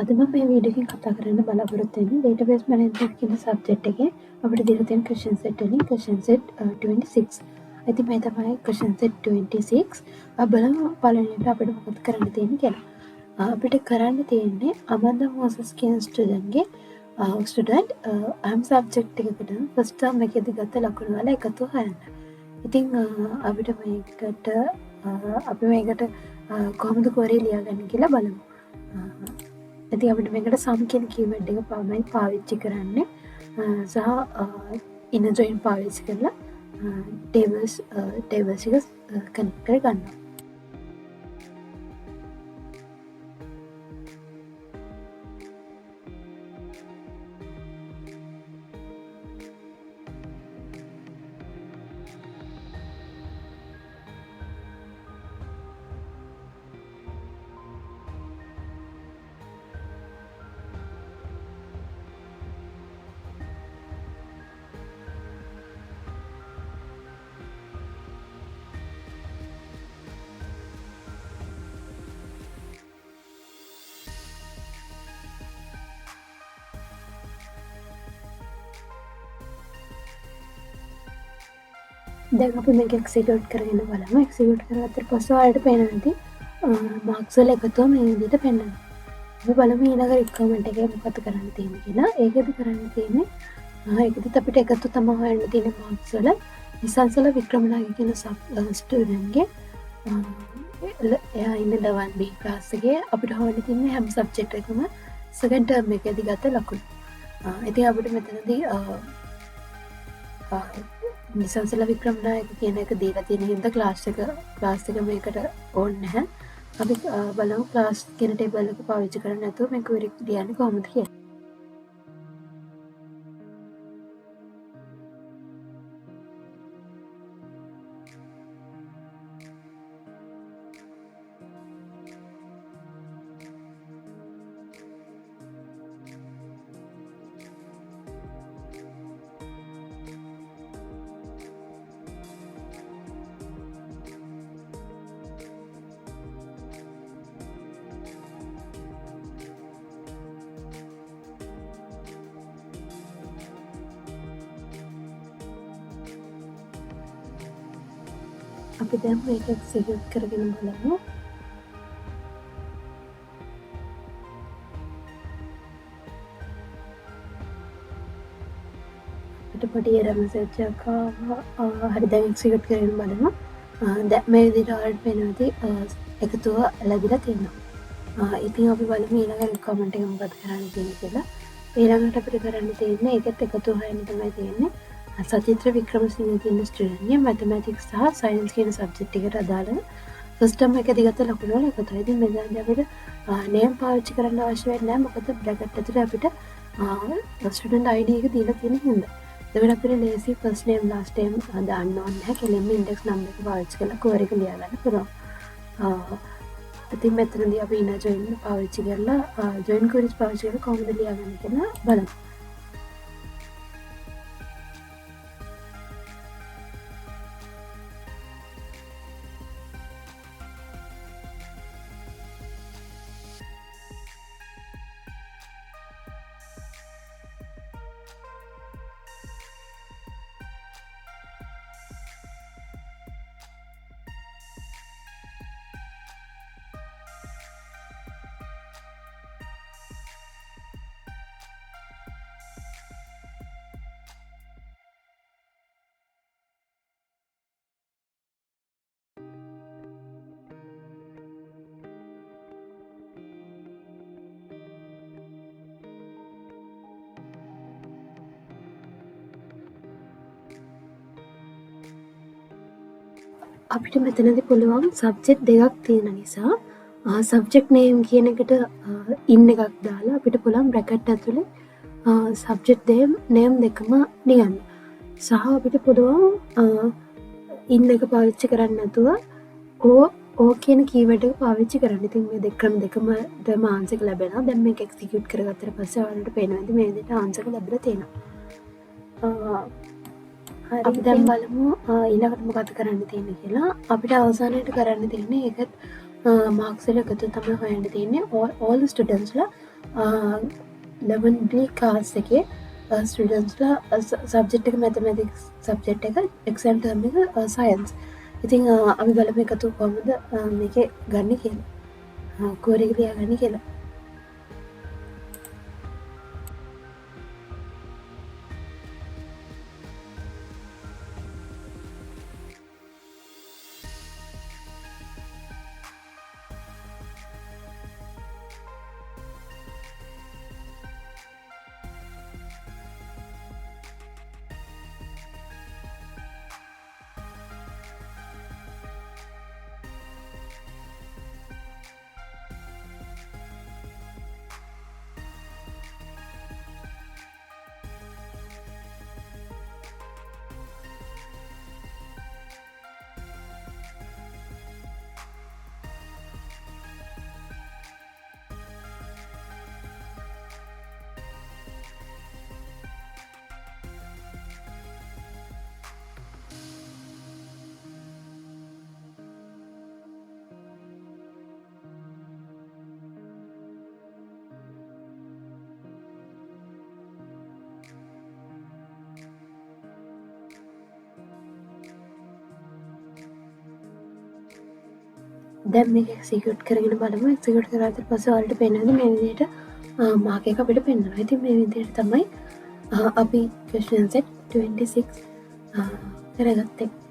අද මම මේ වීඩියෝ එකෙන් කතා කරන්න බලාපොරොත්තු වෙන්නේ database management කියන සබ්ජෙක්ට් එකේ අපිට දීලා තියෙන question set වලින් question set 26. ඉතින් මේ තමයි question set 26. බලමු පළවෙනිට අපිට මොකද කරන්න තියෙන්නේ කියලා. අපිට කරන්න තියෙන්නේ අමන්දා මොසස් කියන ස්ටුඩන්ට් සබ්ජෙක්ට් එකකට ෆස්ට් ටර්ම් එකේදී ගත්ත ලකුණු වල එකතු හොයන්න. ඉතින් අපිට මේකට කොහොමද query ලියාගන්නේ කියලා බලමු. ඇති අපිට මේකට සම් කියන කීවර්ඩ් එක පමණයි පාවිච්චි කරන්නේ සහ ඉන්න ජොයින් පාවිච්චි කරලා ටේබල්ස් එක කනෙක්ට් කරගන්නවා. දැන් අපි මේක එක්සිකියුට් කරගෙන බලමු. එක්සිකියුට් කරගත්තට පස්සේ ඔයාලට පේනවා ඇති මාක්ස් වල එකතුව මේ විදිහට පෙන්නනවා. අපි බලමු ඊළඟ රික්වයර්මන්ට් එකේ මොකද කරන්න තියෙන්නේ කියලා. ඒකෙදි කරන්න තියෙන්නේ ඒකෙදිත් අපිට එකතු තමයි හොයන්න තියෙන මාක්ස් වල නිසංසල වික්‍රමනාගේ කියන ස්ටුඩන්ට්ගේ එයා ඉන්න level B ක්ලාස් එකේ අපිට හොයන්න තියෙන්නේ හැම සබ්ජෙක්ට් එකකම සෙකන්ඩ් ටර්ම් එකේදී ගත්ත ලකුණු. ඉතින් අපිට මෙතනදී නිසංසල වික්‍රමනායක කියන එක දීලා තියෙන හින්දා ක්ලාස් එක මේකට ඕනේ නැහැ. අපි බලමු ක්ලාස් කියන ටේබල් එක පාවිච්චි කරන්නේ නැතුව මේ query ලියන්නේ කොහොමද කියලා. අපි දැන් මේක එක්සිකියුට් කරගෙන බලමු. අපිට පොඩි error message එකක් ආවා. හරි දැන් එක්සිකියුට් කරගෙන බලමු. දැන් මේ විදිහට ඔයාලට පේනවාදී එකතුව ලැබිලා තියෙනවා. ඉතින් අපි බලමු ඊළඟ රික්වයර්මන්ට් එක මොකද කරන්න තියෙන්නේ කියලා. ඊළඟට අපිට කරන්න තියෙන්නේ ඒකත් එකතු හොයන්න තමයි තියෙන්නේ. සචිත්‍ර වික්‍රමසිංහ කියන ස්ටුඩන්ට්ගේ මැතමැටික්ස් සහ සයන්ස් කියන සබ්ජෙක්ට් එකට අදාළ ෆස්ට් ටර්ම් එකේදී ගත්ත ලකුණු වල එකතුයි. ඉතින් මෙතනදී අපිට නේම් පාවිච්චි කරන්න අවශ්‍ය වෙන්නේ නැහැ. මොකද බ්‍රැකට් ඇතුලේ අපිට ස්ටුඩන්ට් ID එක දීලා තියෙන හින්දා. එතකොට අපිට ලේසි ෆස්ට් නේම් ලාස්ට් නේම් දාන්න ඕනේ නැහැ. කෙලින්ම ඉන්ඩෙක්ස් නම්බර් එක පාවිච්චි කරලා query එක ලියා ගන්න පුළුවන්. ඉතින් මෙතනදී අපි ඉන්න ජොයින් පාවිච්චි කරලා ජොයින් queries පාවිච්චි කරලා කොහොමද ලියාගන්නේ කියලා බලමු. අපිට මෙතනදී පුළුවන් සබ්ජෙක්ට් දෙකක් තියෙන නිසා සබ්ජෙක්ට් නේම් කියන එකට ඉන් එකක් දාලා අපිට පුළුවන් බ්‍රැකට් ඇතුලේ සබ්ජෙක්ට් නේම් දෙකම ලියන්න. සහ අපිට පුළුවන් ඉන් එක පාවිච්චි කරන්නේ නැතුව ඕ කියන කීවර්ඩ් එක පාවිච්චි කරන්න. ඉතින් මේ දෙකම ආන්සර් එක ලැබෙනවා. දැන් මේක එක්සිකියුට් කරගත්තට පස්සේ ඔයාලට පේනවා මේ විදිහට ආන්සර් එක ලැබිලා තියෙනවා. අපි දැන් බලමු ඊළඟට මොකද කරන්න තියෙන්නේ කියලා. අපිට අවසානයේට කරන්න තියෙන්නේ ඒකත් මාක්සල එකතු තම හොයන්ට තියන්නේ ඕල් ස්ටඩන්ස්ලා 11B කාස් එකේ ස්ටඩන්ස්ලා සබ්ජෙට් එක මැතමැතික් සබ්ජෙට් එක එක්සම් ටර්ම එක සයන්ස්. ඉතින් අපි බලම එකතු කොමද මේක ගන්න කියලා කෝරගලයා ගන්න කියලා. දැම් මේ එක්සිකුට් කරගෙන බලම එක්සිකුට් කරත පස වලට පෙනද මේ විදියට මාක එක අපිට පෙන්න්න ඇති මේ විදියට තමයි අපි කෂන්සෙට් 26 කරගත්තේ.